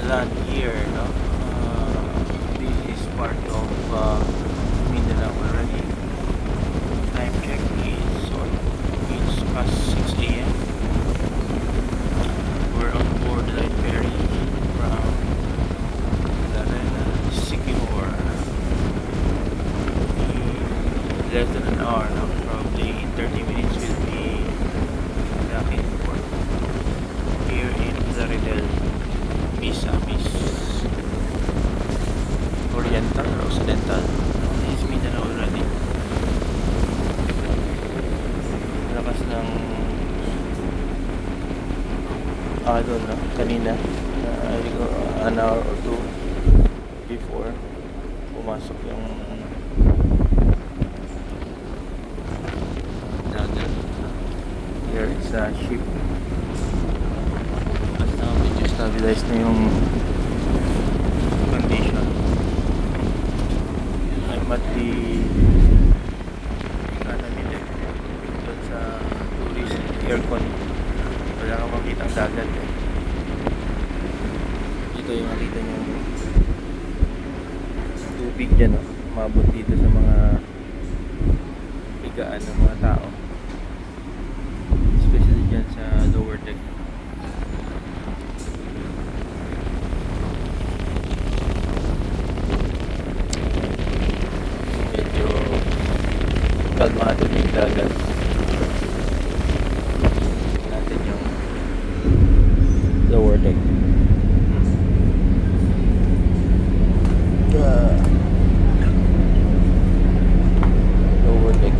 land here, no? This is part of Mindanao already. Time check is it's past 6 a.m. We're on board the light ferry from Larena, Siquijor. In less than an hour, no? Probably in 30 minutes we'll be back in port here in Plaridel, Misamis Oriental or Occidental. This is Mindanao already. Lakas ng doon, no? Kanina an hour or two before pumasok yung dagat. Here is a ship. At now medyo stabilized na yung condition. I'm at the economy deck doon sa tourist aircon. Wala kang makitang dagat eh. Ito yung makita nyo tubig dyan, no? Umabot dito sa mga higaan ng mga tao, especially dyan sa lower deck. Medyo kalmado yung dagat. Natin yung lower deck. Lower deck.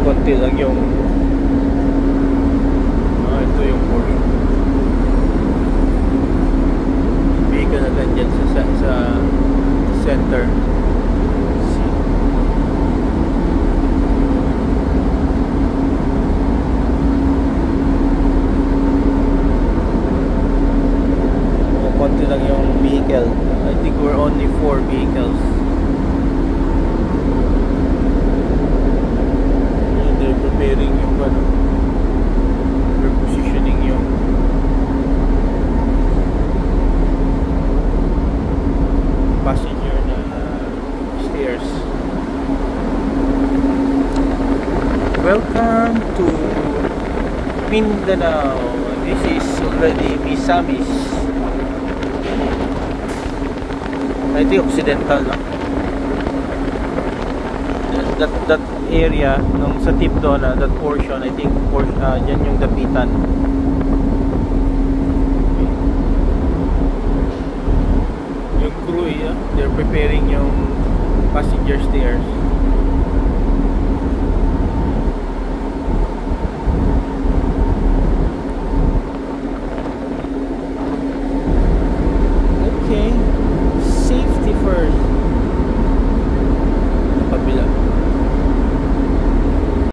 Konti lang yung ito yung portion. Vehicle na lang dyan sa center. Konti lang yung vehicle. I think we're only 4 vehicles. Preparing yung repositioning yung passenger na stairs. Welcome to Mindanao. This is already Misamis. Ito yung Occidental, no? That area nung sa tip doon, that portion, I think dyan yung dapitan. Yung crew, they're preparing yung passenger stairs.